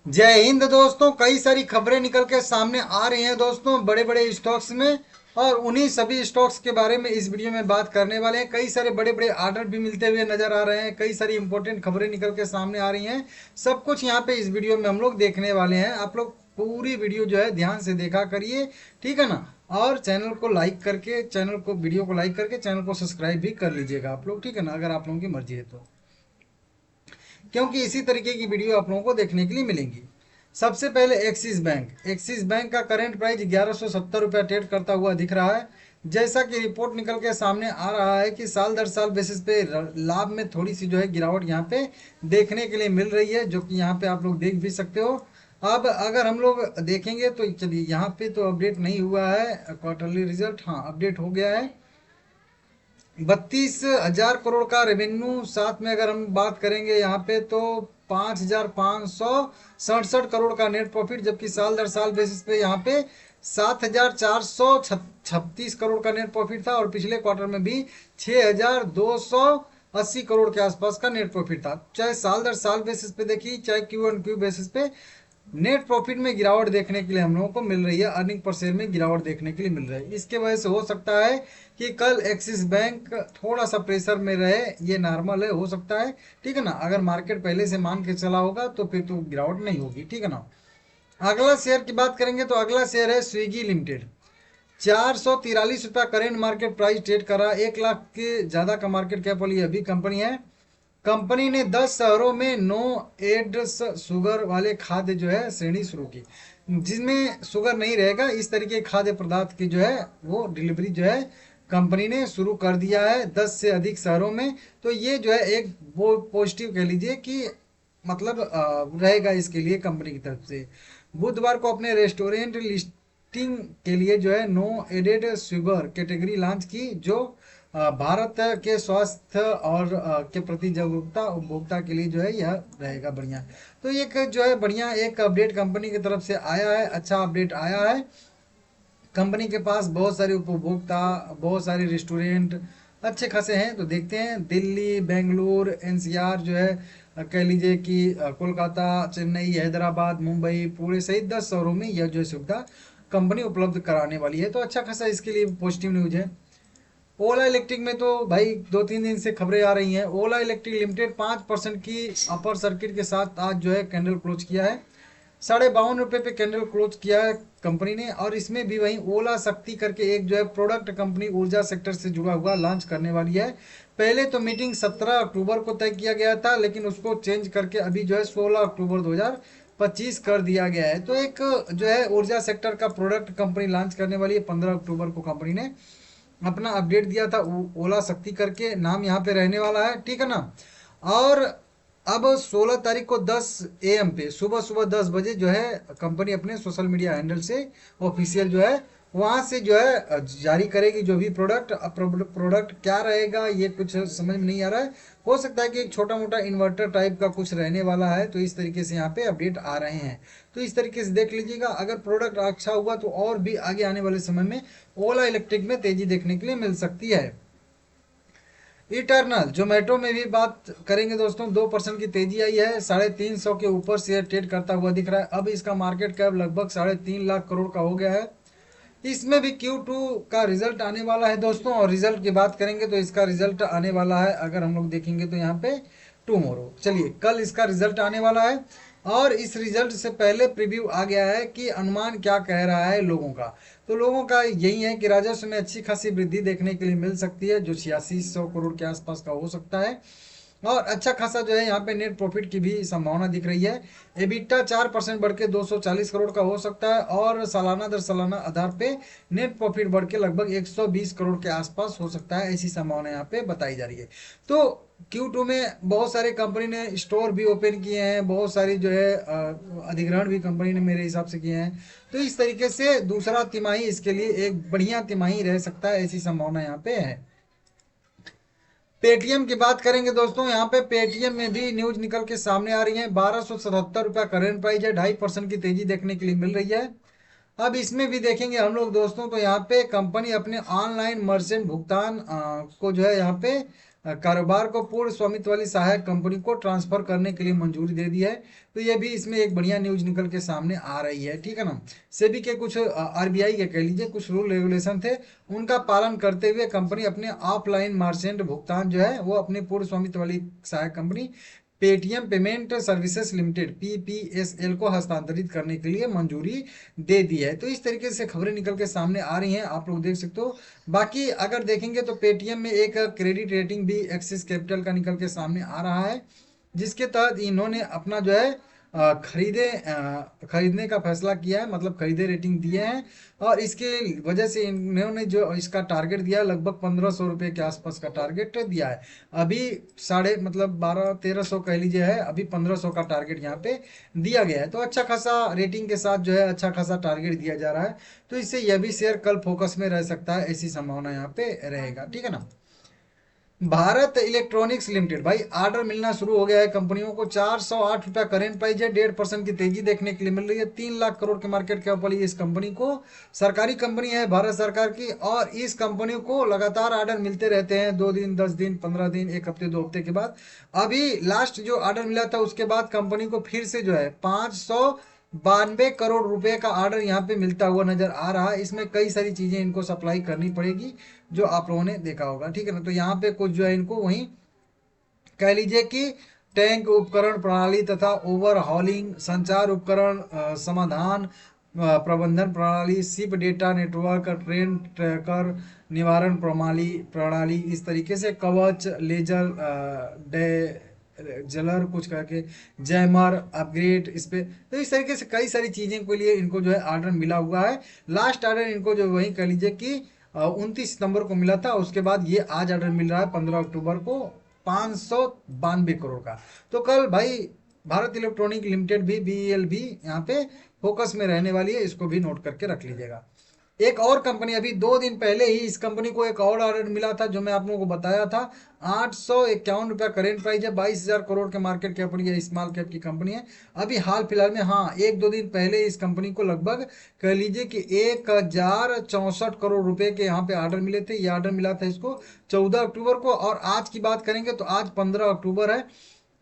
जय हिंद दोस्तों। कई सारी खबरें निकल के सामने आ रही हैं दोस्तों, बड़े बड़े स्टॉक्स में। और उन्हीं सभी स्टॉक्स के बारे में इस वीडियो में बात करने वाले हैं। कई सारे बड़े बड़े ऑर्डर भी मिलते हुए नजर आ रहे हैं, कई सारी इंपॉर्टेंट खबरें निकल के सामने आ रही हैं। सब कुछ यहाँ पे इस वीडियो में हम लोग देखने वाले हैं। आप लोग पूरी वीडियो जो है ध्यान से देखा करिए, ठीक है ना। और चैनल को लाइक करके, वीडियो को लाइक करके चैनल को सब्सक्राइब भी कर लीजिएगा आप लोग, ठीक है ना, अगर आप लोगों की मर्जी है तो, क्योंकि इसी तरीके की वीडियो आप लोगों को देखने के लिए मिलेंगी। सबसे पहले एक्सिस बैंक का करंट प्राइस 1170 रुपया ट्रेड करता हुआ दिख रहा है। जैसा कि रिपोर्ट निकल के सामने आ रहा है कि साल दर साल बेसिस पे लाभ में थोड़ी सी जो है गिरावट यहाँ पे देखने के लिए मिल रही है, जो कि यहाँ पे आप लोग देख भी सकते हो। अब अगर हम लोग देखेंगे तो चलिए, यहाँ पे तो अपडेट नहीं हुआ है क्वार्टरली रिजल्ट। हाँ, अपडेट हो गया है। 32,000 करोड़ का रेवेन्यू, साथ में अगर हम बात करेंगे यहाँ पे तो 5,567 करोड़ का नेट प्रॉफिट, जबकि साल दर साल बेसिस पे यहाँ पे 7,436 करोड़ का नेट प्रॉफिट था। और पिछले क्वार्टर में भी 6,280 करोड़ के आसपास का नेट प्रॉफिट था। चाहे साल दर साल बेसिस पे देखिए, चाहे Q-on-Q बेसिस पे नेट प्रॉफिट में गिरावट देखने के लिए हम लोगों को मिल रही है, अर्निंग पर शेयर में गिरावट देखने के लिए मिल रही है। इसके वजह से हो सकता है कि कल एक्सिस बैंक थोड़ा सा प्रेशर में रहे, ये नॉर्मल है, हो सकता है, ठीक है ना। अगर मार्केट पहले से मान के चला होगा तो फिर तो गिरावट नहीं होगी, ठीक है ना। अगला शेयर की बात करेंगे तो अगला शेयर है स्विगी लिमिटेड। 443 रुपया करेंट मार्केट प्राइस ट्रेड करा, 1 लाख के ज़्यादा का मार्केट कैप वाली अभी कंपनी है। कंपनी ने 10 शहरों में नो एड्स शुगर वाले खाद्य जो है श्रेणी शुरू की, जिसमें शुगर नहीं रहेगा, इस तरीके खाद्य पदार्थ की जो है वो डिलीवरी जो है कंपनी ने शुरू कर दिया है 10 से अधिक शहरों में। तो ये जो है एक वो पॉजिटिव कह लीजिए कि मतलब रहेगा इसके लिए कंपनी की तरफ से। बुधवार को अपने रेस्टोरेंट लिस्टिंग के लिए जो है no added sugar category launch की, जो भारत के स्वास्थ्य और के प्रति जागरूकता उपभोक्ता के लिए जो है यह रहेगा बढ़िया। तो एक जो है बढ़िया एक अपडेट कंपनी की तरफ से आया है, अच्छा अपडेट आया है। कंपनी के पास बहुत सारे उपभोक्ता, बहुत सारे रेस्टोरेंट अच्छे खासे हैं। तो देखते हैं, दिल्ली, बेंगलुरु, एनसीआर जो है कह लीजिए कि कोलकाता, चेन्नई, हैदराबाद, मुंबई, पुणे सहित 10 शहरों में यह जो है सुविधा कंपनी उपलब्ध कराने वाली है। तो अच्छा खासा इसके लिए पॉजिटिव न्यूज है। ओला इलेक्ट्रिक में तो भाई 2-3 दिन से खबरें आ रही हैं। ओला इलेक्ट्रिक लिमिटेड 5% की अपर सर्किट के साथ आज जो है कैंडल क्लोज किया है। 52.5 रुपये पे कैंडल क्लोज किया है कंपनी ने। और इसमें भी वही ओला शक्ति करके एक जो है प्रोडक्ट कंपनी ऊर्जा सेक्टर से जुड़ा हुआ लॉन्च करने वाली है। पहले तो मीटिंग 17 अक्टूबर को तय किया गया था, लेकिन उसको चेंज करके अभी जो है 16 अक्टूबर 2025 कर दिया गया है। तो एक जो है ऊर्जा सेक्टर का प्रोडक्ट कंपनी लॉन्च करने वाली है। 15 अक्टूबर को कंपनी ने अपना अपडेट दिया था, ओला शक्ति करके नाम यहाँ पे रहने वाला है, ठीक है ना। और अब 16 तारीख को 10 AM पे सुबह सुबह 10 बजे जो है कंपनी अपने सोशल मीडिया हैंडल से ऑफिशियल जो है वहाँ से जो है जारी करेगी जो भी प्रोडक्ट। अब प्रोडक्ट क्या रहेगा ये कुछ समझ में नहीं आ रहा है। हो सकता है कि एक छोटा मोटा इन्वर्टर टाइप का कुछ रहने वाला है। तो इस तरीके से यहाँ पे अपडेट आ रहे हैं। तो इस तरीके से देख लीजिएगा, अगर प्रोडक्ट अच्छा हुआ तो और भी आगे आने वाले समय में ओला इलेक्ट्रिक में तेजी देखने के लिए मिल सकती है। इटर्नल जोमेटो में भी बात करेंगे दोस्तों, 2% की तेजी आई है, 350 के ऊपर शेयर ट्रेड करता हुआ दिख रहा है। अब इसका मार्केट कैप लगभग 3.5 लाख करोड़ का हो गया है। इसमें भी Q2 का रिजल्ट आने वाला है दोस्तों। और रिजल्ट की बात करेंगे तो इसका रिजल्ट आने वाला है, अगर हम लोग देखेंगे तो यहाँ पे टुमारो, चलिए कल इसका रिजल्ट आने वाला है। और इस रिजल्ट से पहले प्रीव्यू आ गया है कि अनुमान क्या कह रहा है लोगों का। तो लोगों का यही है कि राजस्व में अच्छी खासी वृद्धि देखने के लिए मिल सकती है, जो 8600 करोड़ के आसपास का हो सकता है। और अच्छा खासा जो है यहाँ पे नेट प्रॉफिट की भी संभावना दिख रही है। एबिटा 4% बढ़ के 240 करोड़ का हो सकता है। और सालाना दर सालाना आधार पे नेट प्रॉफिट बढ़ के लगभग 120 करोड़ के आसपास हो सकता है, ऐसी संभावना यहाँ पे बताई जा रही है। तो Q2 में बहुत सारे कंपनी ने स्टोर भी ओपन किए हैं, बहुत सारी जो है अधिग्रहण भी कंपनी ने मेरे हिसाब से किए हैं। तो इस तरीके से दूसरा तिमाही इसके लिए एक बढ़िया तिमाही रह सकता है, ऐसी संभावना यहाँ पे है। पेटीएम की बात करेंगे दोस्तों, यहाँ पे पेटीएम में भी न्यूज निकल के सामने आ रही है। 1277 रुपया करेंट प्राइस है, 2.5% की तेजी देखने के लिए मिल रही है। अब इसमें भी देखेंगे हम लोग दोस्तों, तो यहाँ पे कंपनी अपने ऑनलाइन मर्चेंट भुगतान को जो है यहाँ पे कारोबार को पूर्ण स्वामित्व वाली सहायक कंपनी को ट्रांसफर करने के लिए मंजूरी दे दी है। तो ये भी इसमें एक बढ़िया न्यूज निकल के सामने आ रही है, ठीक है ना। सेबी के कुछ आरबीआई के कह लीजिए कुछ रूल रेगुलेशन थे, उनका पालन करते हुए कंपनी अपने ऑफलाइन मार्चेंट भुगतान जो है वो अपनी पूर्ण स्वामित्व वाली सहायक company Paytm payment services limited PPSL को हस्तांतरित करने के लिए मंजूरी दे दी है। तो इस तरीके से खबरें निकल के सामने आ रही हैं, आप लोग देख सकते हो। बाकी अगर देखेंगे तो पेटीएम में एक क्रेडिट रेटिंग भी एक्सिस कैपिटल का निकल के सामने आ रहा है, जिसके तहत इन्होंने अपना जो है खरीदने का फैसला किया है, मतलब खरीदे रेटिंग दिए हैं। और इसके वजह से इन्होंने जो इसका टारगेट दिया है लगभग 1500 रुपये के आसपास का टारगेट दिया है। अभी साढ़े मतलब 1200-1300 कह लीजिए है, अभी 1500 का टारगेट यहाँ पे दिया गया है। तो अच्छा खासा रेटिंग के साथ जो है अच्छा खासा टारगेट दिया जा रहा है, तो इससे यह भी शेयर कल फोकस में रह सकता है, ऐसी संभावना यहाँ पे रहेगा, ठीक है ना। भारत इलेक्ट्रॉनिक्स लिमिटेड भाई ऑर्डर मिलना शुरू हो गया है कंपनियों को। 408 रुपया करेंट प्राइस है, 1.5% की तेजी देखने के लिए मिल रही है। 3 लाख करोड़ के मार्केट कैप वाली इस कंपनी को, सरकारी कंपनी है भारत सरकार की, और इस कंपनी को लगातार ऑर्डर मिलते रहते हैं, 2 दिन 10 दिन 15 दिन 1 हफ्ते 2 हफ्ते के बाद। अभी लास्ट जो ऑर्डर मिला था उसके बाद कंपनी को फिर से जो है 592 करोड़ रुपए का ऑर्डर यहाँ पे मिलता हुआ नजर आ रहा है। इसमें कई सारी चीजें इनको सप्लाई करनी पड़ेगी, जो आप लोगों ने देखा होगा, ठीक है ना। तो यहाँ पे कुछ जो है इनको वहीं कह लीजिए कि टैंक उपकरण प्रणाली तथा ओवरहॉलिंग संचार उपकरण समाधान प्रबंधन प्रणाली ship data network train tracker निवारण प्रणाली प्रणाली इस तरीके से कवच लेजर जलर कुछ करके जैमर अपग्रेड इस पे, तो इस तरीके से कई सारी चीजें के लिए इनको जो है ऑर्डर मिला हुआ है। लास्ट ऑर्डर इनको जो वही कह लीजिए कि 29 सितंबर को मिला था, उसके बाद ये आज ऑर्डर मिल रहा है 15 अक्टूबर को 592 करोड़ का। तो कल भाई भारत इलेक्ट्रॉनिक लिमिटेड भी बीईएल भी यहाँ पे फोकस में रहने वाली है, इसको भी नोट करके रख लीजिएगा। एक और कंपनी अभी 2 दिन पहले ही इस कंपनी को एक और ऑर्डर मिला था, जो मैं आप लोगों को बताया था। 851 रुपया करेंट प्राइस है, 22,000 करोड़ के मार्केट कैप है, स्मॉल कैप की कंपनी है। अभी हाल फिलहाल में हाँ 1-2 दिन पहले इस कंपनी को लगभग कह लीजिए कि 1064 करोड़ रुपए के यहाँ पे ऑर्डर मिले थे। ये ऑर्डर मिला था इसको 14 अक्टूबर को, और आज की बात करेंगे तो आज 15 अक्टूबर है।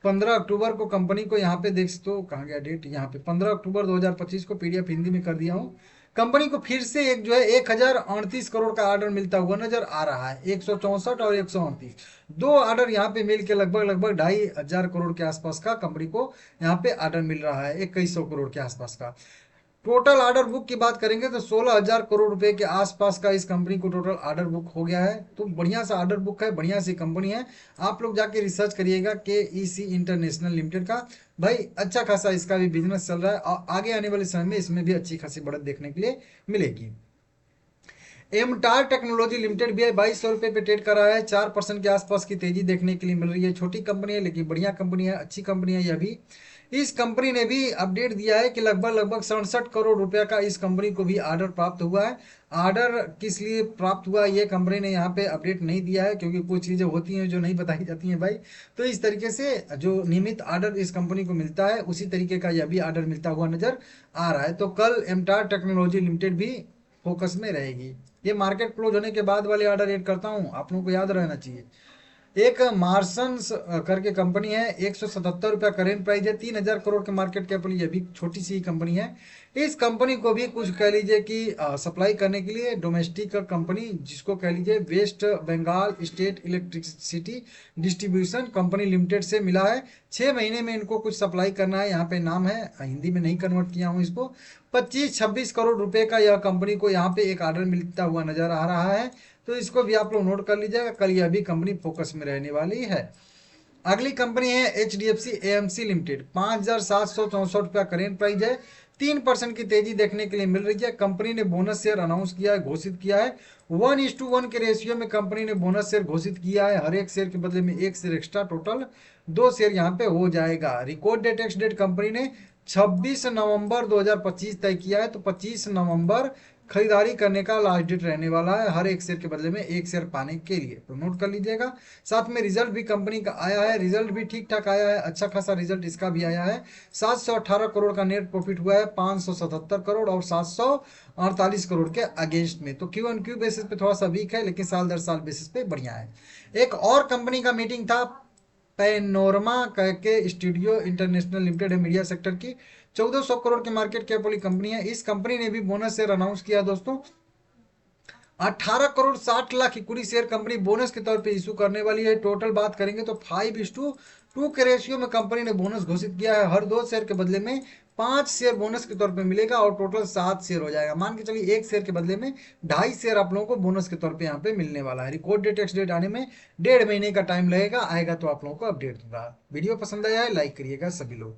15 अक्टूबर को कंपनी को यहाँ पे देख सकते हो, कहाँ गया डेट, यहाँ पे 15 अक्टूबर 2025 को पीडीएफ हिंदी में कर दिया हूँ। कंपनी को फिर से एक जो है 1038 करोड़ का ऑर्डर मिलता हुआ नजर आ रहा है। 164 और 138 दो ऑर्डर यहाँ पे मिल के लगभग लगभग 2500 करोड़ के आसपास का कंपनी को यहाँ पे ऑर्डर मिल रहा है, 2100 करोड़ के आसपास का। टोटल ऑर्डर बुक की बात करेंगे तो 16,000 करोड़ रुपए के आसपास का इस कंपनी को टोटल ऑर्डर बुक हो गया है। तो बढ़िया सा ऑर्डर बुक है, बढ़िया सी कंपनी है। आप लोग जाके रिसर्च करिएगा केईसी इंटरनेशनल लिमिटेड का, भाई अच्छा खासा इसका भी बिजनेस चल रहा है, और आगे आने वाले समय में इसमें भी अच्छी खासी बढ़त देखने के लिए मिलेगी। एमटार टेक्नोलॉजी लिमिटेड भी है, 2200 रुपये पे ट्रेड कर रहा है, 4% के आसपास की तेजी देखने के लिए मिल रही है। छोटी कंपनी है लेकिन बढ़िया कंपनी है, अच्छी कंपनी है यह भी। इस कंपनी ने भी अपडेट दिया है कि लगभग लगभग 67 करोड़ रुपया का इस कंपनी को भी ऑर्डर प्राप्त हुआ है। ऑर्डर किस लिए प्राप्त हुआ ये कंपनी ने यहाँ पे अपडेट नहीं दिया है, क्योंकि कुछ चीज़ें होती हैं जो नहीं बताई जाती हैं भाई। तो इस तरीके से जो नियमित ऑर्डर इस कंपनी को मिलता है उसी तरीके का यह भी ऑर्डर मिलता हुआ नजर आ रहा है। तो कल एमटार टेक्नोलॉजी लिमिटेड भी फोकस में रहेगी। ये मार्केट क्लोज होने के बाद वाले ऑर्डर ऐड करता हूँ, आप लोगों को याद रहना चाहिए। एक मार्सन्स करके कंपनी है, 177 रुपया करेंट प्राइस है, 3,000 करोड़ के मार्केट कैप, ये भी छोटी सी कंपनी है। इस कंपनी को भी कुछ कह लीजिए कि सप्लाई करने के लिए डोमेस्टिक कंपनी, जिसको कह लीजिए West Bengal state electricity distribution company limited से मिला है। 6 महीने में इनको कुछ सप्लाई करना है, यहाँ पे नाम है, हिंदी में नहीं कन्वर्ट किया हूँ इसको। 25-26 करोड़ रुपए का यह कंपनी को यहाँ पे एक ऑर्डर मिलता हुआ नजर आ रहा है। तो इसको भी आप लोग नोट कर लीजिएगा, कल यह भी कंपनी फोकस में रहने वाली है। अगली कंपनी है एचडीएफसी एएमसी लिमिटेड, 5,764 रुपया करेंट प्राइस है, 3% की तेजी देखने के लिए मिल रही है। कंपनी ने बोनस शेयर अनाउंस किया है, घोषित किया है। 1:1 के रेशियो में कंपनी ने बोनस शेयर घोषित किया है। हर एक शेयर के बदले में 1 शेयर एक्स्ट्रा, टोटल 2 शेयर यहाँ पे हो जाएगा। Record date ex date company ने 26 नवंबर 2025 तय किया है, तो 25 नवंबर खरीदारी करने का लास्ट डेट रहने वाला है, हर एक शेयर के बदले में एक शेयर पाने के लिए, तो नोट कर लीजिएगा। साथ में रिजल्ट भी कंपनी का आया है, रिजल्ट भी ठीक ठाक आया है, अच्छा खासा रिजल्ट इसका भी आया है। 718 करोड़ का नेट प्रॉफिट हुआ है 577 करोड़ और 748 करोड़ के अगेंस्ट में। तो क्यू एन क्यू बेसिस पे थोड़ा सा वीक है, लेकिन साल दर साल बेसिस पे बढ़िया है। एक और कंपनी का मीटिंग था, पैनोरमा के स्टूडियो इंटरनेशनल लिमिटेड है, मीडिया सेक्टर की, 1400 करोड़ के मार्केट कैप वाली कंपनी है। इस कंपनी ने भी बोनस शेयर अनाउंस किया दोस्तों। 18 crore 60 lakh equity share company bonus के तौर पे इशू करने वाली है। टोटल बात करेंगे तो 5:2 के रेशियो में कंपनी ने बोनस घोषित किया है। हर 2 शेयर के बदले में 5 शेयर बोनस के तौर पे मिलेगा और टोटल 7 शेयर हो जाएगा। मान के चलिए 1 शेयर के बदले में 2.5 शेयर आप लोगों को बोनस के तौर पे यहाँ पे मिलने वाला है। रिकॉर्ड डेट एक्स डेट आने में 1.5 महीने का टाइम लगेगा, आएगा तो आप लोगों को अपडेट दूंगा। वीडियो पसंद आया है लाइक करिएगा सभी लोग।